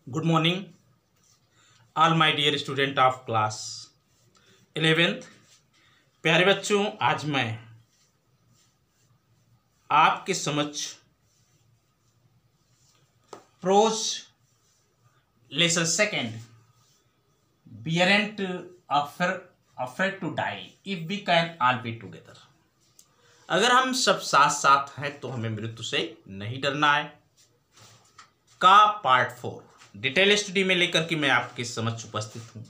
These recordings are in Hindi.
Good morning all my dear student of class 11th। प्यारे बच्चों, आज मैं आपके समक्ष prose lesson second we aren't afraid to die if we can all be together. अगर हम सब साथ साथ हैं तो हमें मृत्यु से नहीं डरना है का पार्ट 4 डिटेल स्टडी में लेकर के मैं आपके समक्ष उपस्थित हूँ।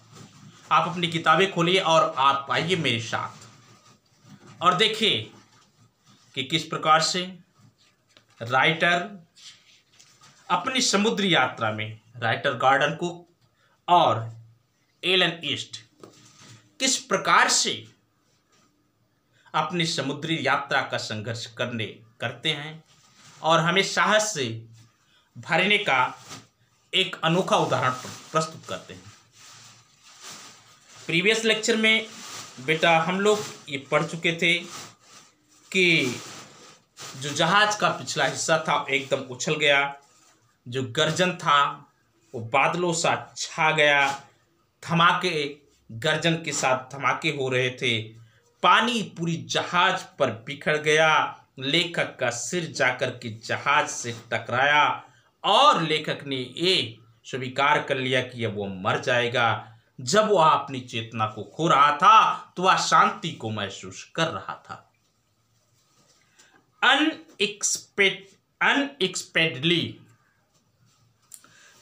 आप अपनी किताबें खोलिए और आप आइए मेरे साथ और देखिए कि किस प्रकार से राइटर अपनी समुद्री यात्रा में राइटर गॉर्डन कुक और एलन ईस्ट किस प्रकार से अपनी समुद्री यात्रा का संघर्ष करते हैं और हमें साहस से भरने का एक अनोखा उदाहरण प्रस्तुत करते हैं। प्रीवियस लेक्चर में बेटा हम लोग ये पढ़ चुके थे कि जो जहाज का पिछला हिस्सा था एकदम उछल गया, जो गर्जन था वो बादलों सा छा गया, धमाके गर्जन के साथ धमाके हो रहे थे, पानी पूरी जहाज पर बिखर गया, लेखक का सिर जाकर के जहाज से टकराया और लेखक ने ये स्वीकार कर लिया कि अब वो मर जाएगा। जब वह अपनी चेतना को खो रहा था तो वह शांति को महसूस कर रहा था। Unexpectedly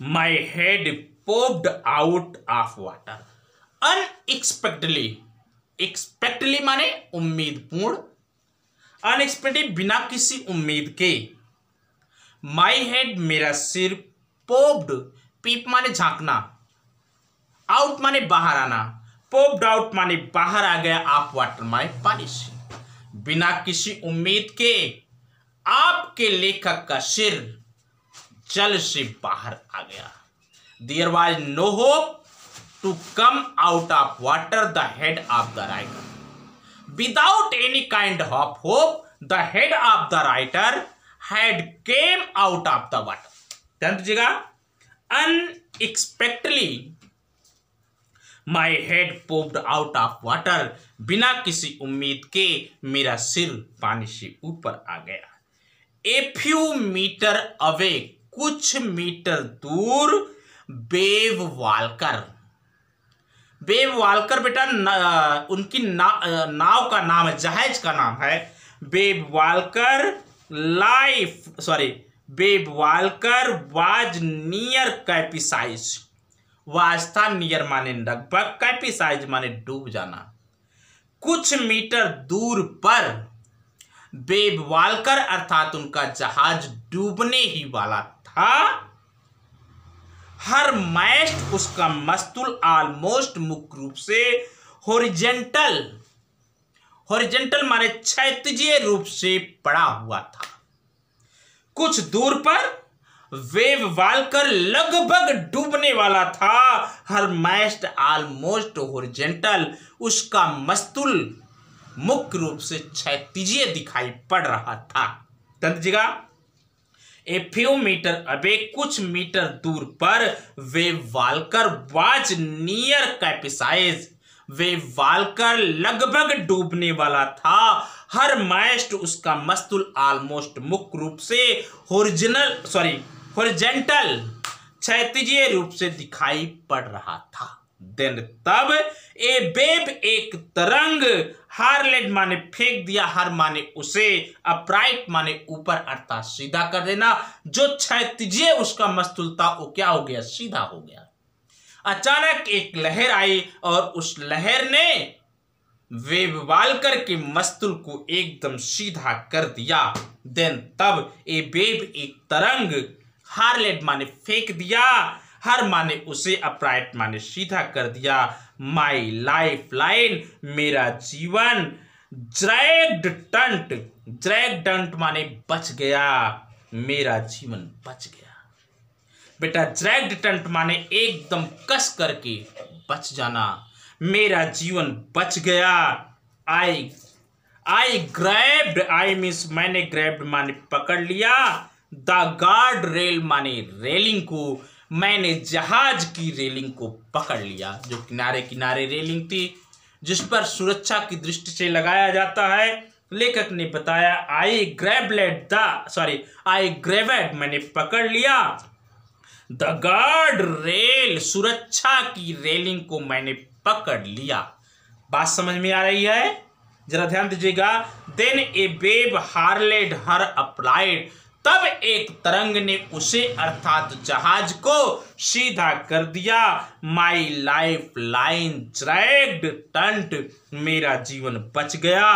my head popped out of water. Unexpectedly, expectedly माने उम्मीद पूर्ण, अनएक्सपेक्टेडली बिना किसी उम्मीद के, माई हेड मेरा सिर, पोप्ड पीप माने झांकना, आउट माने बाहर आना, पोप्ड आउट माने बाहर आ गया ऑफ वाटर माने पानी से, बिना किसी उम्मीद के आपके लेखक का सिर जल से बाहर आ गया। There was no hope to come out of water the head of the writer. Without any kind of hope the head of the writer had came out of the water। ध्यान दीजिएगा, unexpectedly my head popped out of water। बिना किसी उम्मीद के मेरा सिर पानी से ऊपर आ गया। A few meter away, कुछ मीटर दूर, बेव वाल्कर। बेव वाल्कर बेटा उनकी नाव का नाम है, जहाज का नाम है Wave Walker. Wave Walker was near capsize. Was था, नियर माने लगभग, कैपिसाइज माने डूब जाना। कुछ मीटर दूर पर बेब वाल्कर अर्थात उनका जहाज डूबने ही वाला था। हर मैस्ट, उसका मस्तूल ऑलमोस्ट मुख्य रूप से हॉरिजेंटल, हॉरिजेंटल माने क्षैतिजीय रूप से पड़ा हुआ था। कुछ दूर पर वेव वाल्कर लगभग डूबने वाला था। हर मैस्ट ऑलमोस्ट हॉरिजेंटल, उसका मस्तूल मुख्य रूप से क्षैतिजीय दिखाई पड़ रहा था। समझिएगा, ए फ्यू मीटर अबे, कुछ मीटर दूर पर wave walker was near कैपिसाइज। Way walker लगभग डूबने वाला था। हर मैस्ट, उसका मस्तूल ऑलमोस्ट मुख्य रूप से हॉरिजेंटल क्षैतिजीय रूप से दिखाई पड़ रहा था। देन तब ए वेव, एक तरंग, हार्लेड माने फेंक दिया, हर माने उसे, अपराइट माने ऊपर अर्थात सीधा कर देना। जो क्षैतिजीय उसका मस्तूल था वो क्या हो गया, सीधा हो गया। अचानक एक लहर आई और उस लहर ने वेव वाल्कर के मस्तूल को एकदम सीधा कर दिया। देन तब ए वेव, एक तरंग, हार्लेड माने फेंक दिया, हर माने उसे, अपराइट माने सीधा कर दिया। माई लाइफ लाइन, मेरा जीवन, ड्रैग्ड माने बच गया, मेरा जीवन बच गया। बेटा ड्रैग्ड माने एकदम कस करके बच जाना, मेरा जीवन बच गया। आई ग्रैब्ड, आई मीन्स मैंने ग्रैब्ड माने पकड़ लिया, द गार्ड रेल माने रेलिंग को, मैंने जहाज की रेलिंग को पकड़ लिया, जो किनारे किनारे रेलिंग थी जिस पर सुरक्षा की दृष्टि से लगाया जाता है। लेखक ने बताया आई ग्रेवेड मैंने पकड़ लिया द गार्ड रेल, सुरक्षा की रेलिंग को मैंने पकड़ लिया। बात समझ में आ रही है? जरा ध्यान दीजिएगा। देन ए वेव हार्लेड हर अपलाइड, तब एक तरंग ने उसे अर्थात जहाज को सीधा कर दिया। My life line dragged turned, मेरा जीवन बच गया।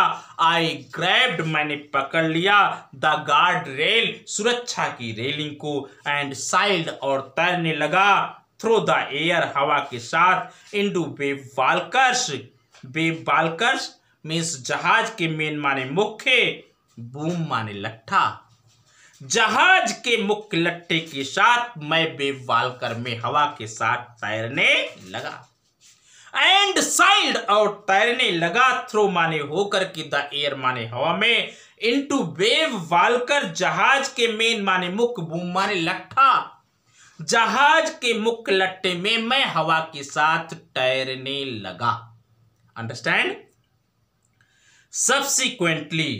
आई ग्रैब्ड मैंने पकड़ लिया द गार्ड रेल, सुरक्षा की रेलिंग को। एंड साइल्ड और तैरने लगा थ्रू द एयर, हवा के साथ। इनटू वेव वाल्कर्स, वेव वाल्कर्स मीन्स जहाज के मेन माने मुख्य, बूम माने लट्ठा। जहाज के मुख्य लट्ठे के साथ मैं वेव वाल्कर में हवा के साथ तैरने लगा। एंड साइल्ड और तैरने लगा थ्रो माने होकर के द एयर माने हवा में। इनटू वेव वाल्कर जहाज के मेन माने मुख्य, बूम माने लट्ठा। जहाज के मुख्य लट्ठे में मैं हवा के साथ तैरने लगा। अंडरस्टैंड? सब्सिक्वेंटली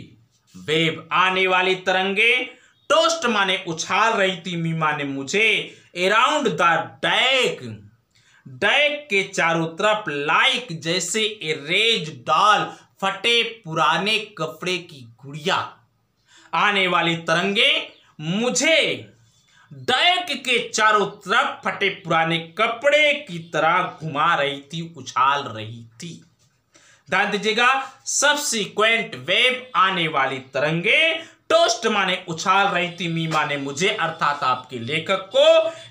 वेव, आने वाली तरंगे। टोस्ट माने उछाल रही थी, मी माने मुझे। अराउंड द डेक, डेक के चारों तरफ। लाइक जैसे ए रेज डॉल, फटे पुराने कपड़े की गुड़िया। आने वाली तरंगे मुझे डेक के चारों तरफ फटे पुराने कपड़े की तरह घुमा रही थी, उछाल रही थी। ध्यान दीजिएगा। सब्सिक्वेंट वेव, आने वाली तरंगे। टोस्ट माने उछाल रही थी, मी माने मुझे अर्थात आपके लेखक को।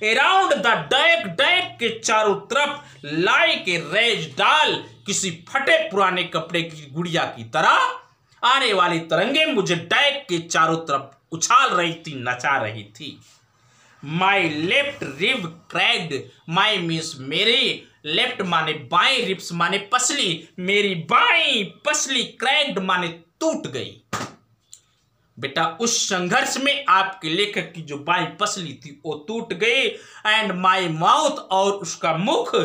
अराउंड द डेक, डेक के चारों तरफ। लाइक ए रेज डाल, किसी फटे पुराने कपड़े की गुड़िया की तरह। आने वाली तरंगे मुझे डेक के चारों तरफ उछाल रही थी, नचा रही थी। My left rib cracked, my means मेरी, लेफ्ट माने बाएं, रिब्स माने पसली, मेरी बाएं पसली। क्रैक्ड माने टूट गई। बेटा उस संघर्ष में आपके लेखक की जो बाई पसली थी वो टूट गई। एंड माई माउथ, और उसका मुख।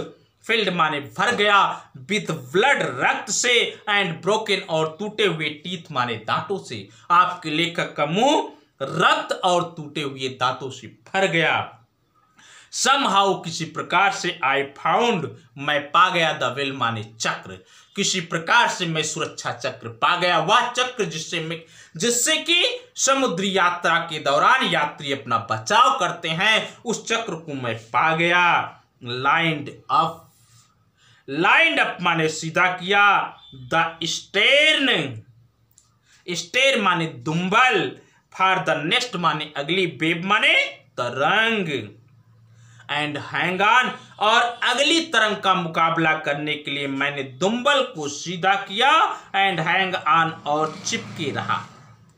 फिल्ड माने भर गया, विथ ब्लड, रक्त से। एंड ब्रोकन, और टूटे हुए, टीथ माने दांतों से। आपके लेखक का मुंह रक्त और टूटे हुए दांतों से भर गया। समहाउ, किसी प्रकार से। आई फाउंड, मैं पा गया। द वेल माने चक्र, किसी प्रकार से मैं सुरक्षा चक्र पा गया। वह चक्र जिससे कि समुद्री यात्रा के दौरान यात्री अपना बचाव करते हैं, उस चक्र को मैं पा गया। लाइंड अप, लाइंड अप माने सीधा किया। द स्टेर्न, स्टेर माने दुम्बल। फॉर द नेक्स्ट माने अगली। वेव माने तरंग। एंड हैंग ऑन, और अगली तरंग का मुकाबला करने के लिए मैंने दुम्बल को सीधा किया। एंड हैंग ऑन, और चिपके रहा।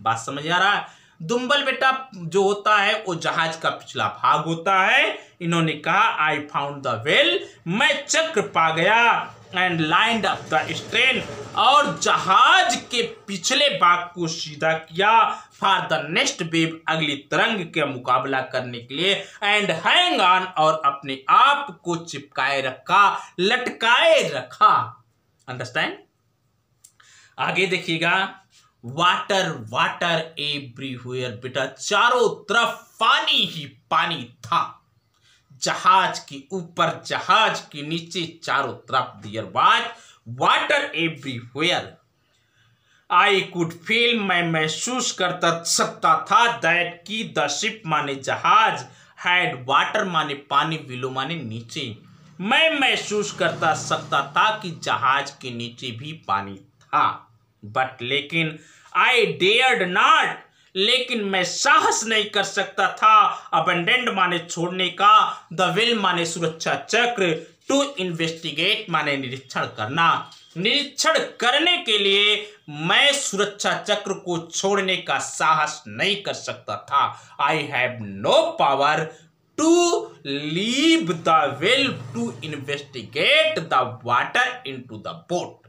बात समझ आ रहा है? दुम्बल बेटा जो होता है वो जहाज का पिछला भाग होता है। इन्होंने कहा आई फाउंड द वेल, मैं चक्र पा गया। And lined up the strain, और जहाज के पिछले भाग को सीधा किया। फॉर द नेक्स्ट वेव, अगली तरंग का मुकाबला करने के लिए। एंड हैंग ऑन, और अपने आप को चिपकाए रखा, लटकाए रखा। अंडरस्टैंड? आगे देखिएगा। वाटर वाटर एवरीवेयर, बेटा चारों तरफ पानी ही पानी था। जहाज के ऊपर, जहाज के नीचे, चारों तरफ there was water everywhere. I could feel, मैं महसूस करता सकता था। दैट की द शिप माने जहाज। हैड वाटर माने पानी, बिलो माने नीचे। मैं महसूस करता सकता था कि जहाज के नीचे भी पानी था। बट लेकिन आई डेयर्ड नॉट, लेकिन मैं साहस नहीं कर सकता था। अबंडेंड माने छोड़ने का। द विल माने सुरक्षा चक्र। टू इन्वेस्टिगेट माने निरीक्षण करना। निरीक्षण करने के लिए मैं सुरक्षा चक्र को छोड़ने का साहस नहीं कर सकता था। I have no power to leave the wheel to investigate the water into the boat.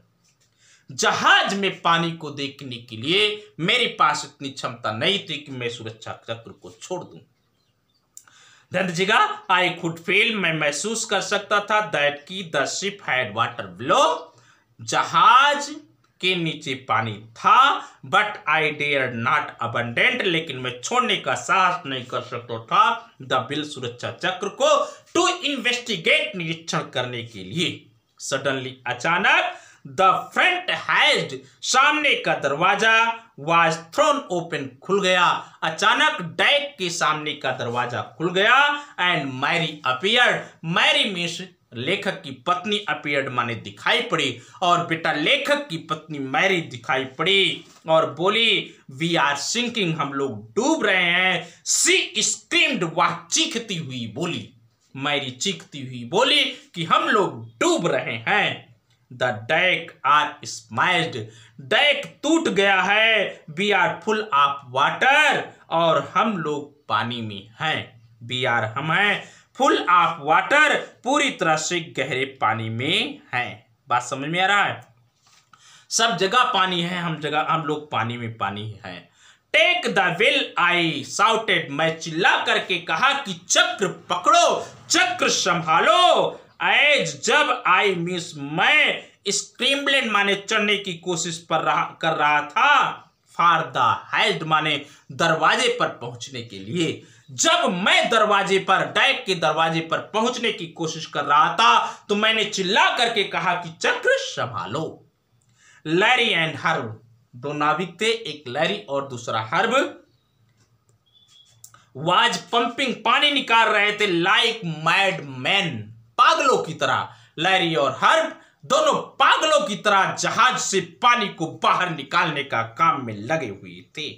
जहाज में पानी को देखने के लिए मेरे पास इतनी क्षमता नहीं थी कि मैं सुरक्षा चक्र को छोड़ दूं। ध्यान दीजिएगा, आई कुड फील, मैं महसूस कर सकता था, दैट की the ship had water below, जहाज के नीचे पानी था, but I dare not abundant, लेकिन मैं छोड़ने का साहस नहीं कर सकता था द बिल, सुरक्षा चक्र को, टू इन्वेस्टिगेट, निरीक्षण करने के लिए। सडनली, अचानक, द फ्रंट हैज, सामने का दरवाजा, वाज थ्रोन ओपन, खुल गया। अचानक डेक के सामने का दरवाजा खुल गया, and Mary appeared, Mary means लेखक की पत्नी, अपीयर्ड माने दिखाई पड़ी, और बेटा लेखक की पत्नी मैरी दिखाई पड़ी और बोली, वी आर सिंकिंग, हम लोग डूब रहे हैं। सी स्क्रीम्ड, वह चीखती हुई बोली, मैरी चीखती हुई बोली कि हम लोग डूब रहे हैं। The deck are smashed, deck टूट गया है। We are full of water, और हम लोग पानी में हैं। वी आर, हम हैं, फुल ऑफ वाटर, पूरी तरह से गहरे पानी में हैं। बात समझ में आ रहा है? सब जगह पानी है, हम लोग पानी में पानी हैं। Take the wheel, I shouted, मैं चिल्ला करके कहा कि चक्र पकड़ो, चक्र संभालो। एज, जब, आई मीन्स मैं, स्क्रीम्बलेंड माने चढ़ने की कोशिश कर रहा था, फॉर द हेल्ड माने दरवाजे पर पहुंचने के लिए। जब मैं दरवाजे पर, डेक के दरवाजे पर पहुंचने की कोशिश कर रहा था, तो मैंने चिल्ला करके कहा कि चक्र संभालो। लैरी एंड हर्ब, दो नाविक थे, एक लैरी और दूसरा हर्ब, वाज पंपिंग, पानी निकाल रहे थे, लाइक मैड मैन, पागलों की तरह। लैरी और हर्ब दोनों पागलों की तरह जहाज से पानी को बाहर निकालने का काम में लगे हुए थे।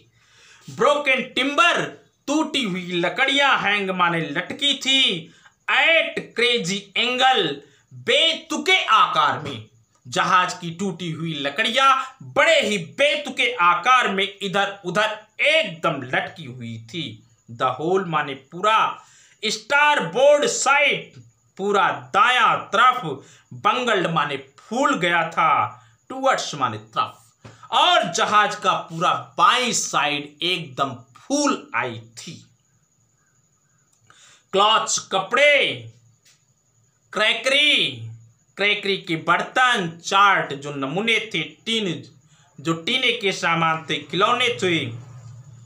ब्रोकन टिम्बर, टूटी हुई लकड़ियां, हैंग माने लटकी थी, एट क्रेजी एंगल, बेतुके आकार में। जहाज की टूटी हुई लकड़ियां बड़े ही बेतुके आकार में इधर उधर एकदम लटकी हुई थी। द होल माने पूरा, स्टार बोर्ड साइड, पूरा दायां तरफ, बंगल्ड माने फूल गया था, टुवर्ड्स माने तरफ, और जहाज का पूरा बाईं साइड एकदम फूल आई थी। क्लॉथ्स, कपड़े, क्रैकरी के बर्तन, चार्ट जो नमूने थे, टीन जो टीने के सामान थे, खिलौने थे।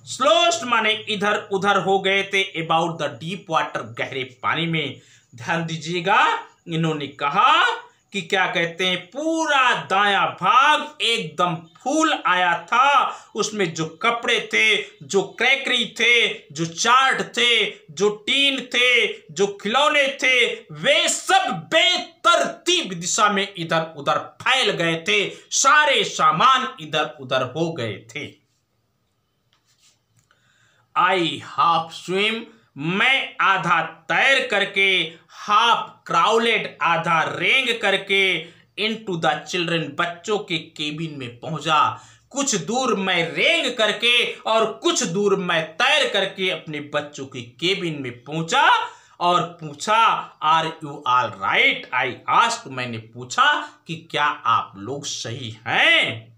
स्लोस्ट माने इधर उधर हो गए थे, अबाउट द डीप वाटर, गहरे पानी में। ध्यान दीजिएगा, इन्होंने कहा कि क्या कहते हैं, पूरा दायां भाग एकदम फूल आया था, उसमें जो कपड़े थे, जो क्रैकरी थे, जो चार्ट थे, जो टीन थे, जो खिलौने थे, वे सब बेतरतीब दिशा में इधर उधर फैल गए थे, सारे सामान इधर उधर हो गए थे। आई हाफ स्विम, मैं आधा तैर करके, हाफ क्राउलेड, आधा रेंग करके, इनटू द चिल्ड्रन, बच्चों के केबिन में पहुंचा। कुछ दूर मैं रेंग करके और कुछ दूर मैं तैर करके अपने बच्चों के केबिन में पहुंचा और पूछा, are you all right, I asked, मैंने पूछा कि क्या आप लोग सही हैं?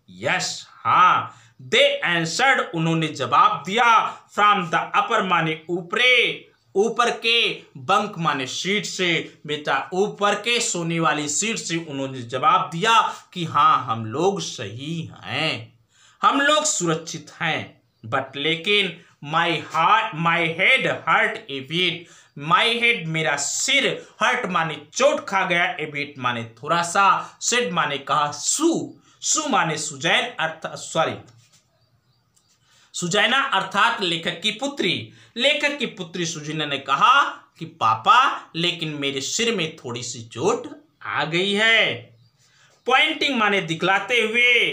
यस, हाँ। दे एंसर्ड, उन्होंने जवाब दिया। फ्रॉम द अपर माने ऊपरे, ऊपर के, बंक माने सीट से, बेटा ऊपर के सोने वाली सीट से उन्होंने जवाब दिया कि हाँ हम लोग सही हैं, हम लोग सुरक्षित हैं। बट लेकिन my head hurt a bit, my head मेरा सिर, हर्ट माने चोट खा गया, ए बिट माने थोड़ा सा, सेड माने कहा, सू माने सुजैन, अर्थात सुजैना अर्थात लेखक की पुत्री। लेखक की पुत्री सुजैना ने कहा कि पापा, लेकिन मेरे सिर में थोड़ी सी चोट आ गई है। पॉइंटिंग माने दिखलाते हुए,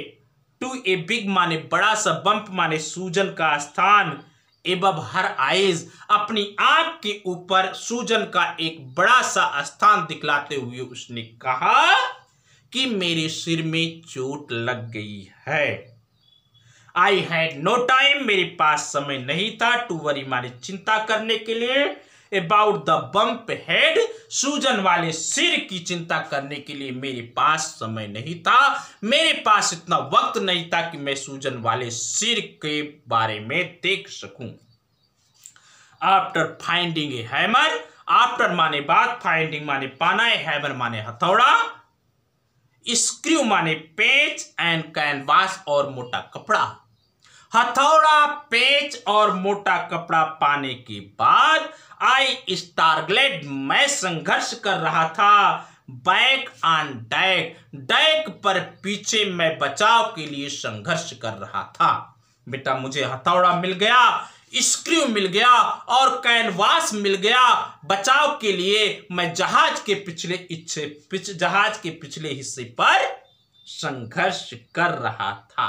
टू ए बिग माने बड़ा सा, बम्प माने सूजन का स्थान, एबव हर आइज, अपनी आंख के ऊपर सूजन का एक बड़ा सा स्थान दिखलाते हुए उसने कहा कि मेरे सिर में चोट लग गई है। आई हैड नो टाइम, मेरे पास समय नहीं था, टू वरी माने चिंता करने के लिए, अबाउट द बम्प हेड, सूजन वाले सिर की चिंता करने के लिए मेरे पास समय नहीं था, मेरे पास इतना वक्त नहीं था कि मैं सूजन वाले सिर के बारे में देख सकूं। आफ्टर फाइंडिंग ए हैमर, आफ्टर माने बाद, फाइंडिंग माने पाना, हैमर माने हथौड़ा, स्क्रू माने पेच, एंड कैनवास और मोटा कपड़ा। हथौड़ा, पेच और मोटा कपड़ा पाने के बाद आई स्ट्रगल्ड, मैं संघर्ष कर रहा था। बैक ऑन डेक, डेक पर पीछे मैं बचाव के लिए संघर्ष कर रहा था। बेटा मुझे हथौड़ा मिल गया, स्क्रू मिल गया और कैनवास मिल गया। बचाव के लिए मैं जहाज के पिछले हिस्से पर संघर्ष कर रहा था।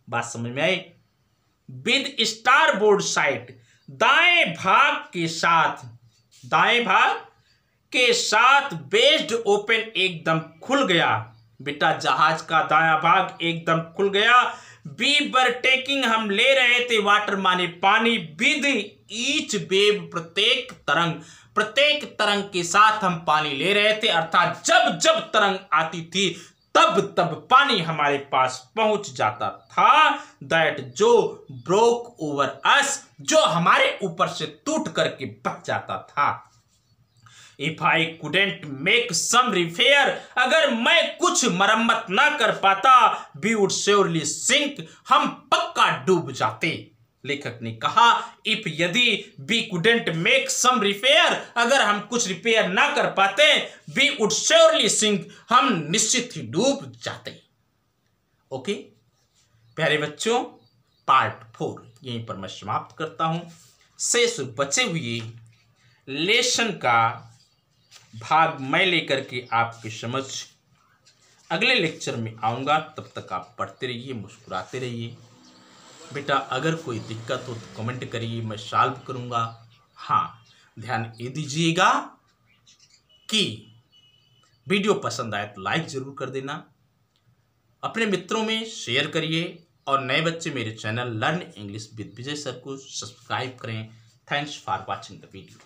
बात समझ में आई? विद स्टारबोर्ड साइड, दाएं भाग के साथ बेस्ड ओपन एकदम खुल गया। बेटा जहाज का दायां भाग एकदम खुल गया। वी वर टेकिंग, हम ले रहे थे, वाटर माने पानी, विद ईच वेव, प्रत्येक तरंग के साथ हम पानी ले रहे थे। अर्थात जब जब तरंग आती थी तब तब पानी हमारे पास पहुंच जाता था। दैट, जो ब्रोक ओवर अस, जो हमारे ऊपर से टूट करके बच जाता था। If I couldn't make some repair, अगर मैं कुछ मरम्मत ना कर पाता, वी वुड श्योरली सिंक, हम पक्का डूब जाते। लेखक ने कहा इफ, यदि, we couldn't make some repair, अगर हम कुछ रिपेयर ना कर पाते, वी वुड श्योरली सिंक, हम निश्चित ही डूब जाते। ओके प्यारे बच्चों, पार्ट 4 यहीं पर मैं समाप्त करता हूं। शेष बचे हुए लेसन का भाग मैं लेकर के आपके समझ अगले लेक्चर में आऊँगा। तब तक आप पढ़ते रहिए, मुस्कुराते रहिए। बेटा अगर कोई दिक्कत हो तो कमेंट करिए, मैं सॉल्व करूँगा। हाँ, ध्यान ये दीजिएगा कि वीडियो पसंद आए तो लाइक ज़रूर कर देना, अपने मित्रों में शेयर करिए और नए बच्चे मेरे channel learn English with Vijay sir को सब्सक्राइब करें। Thanks for watching the video.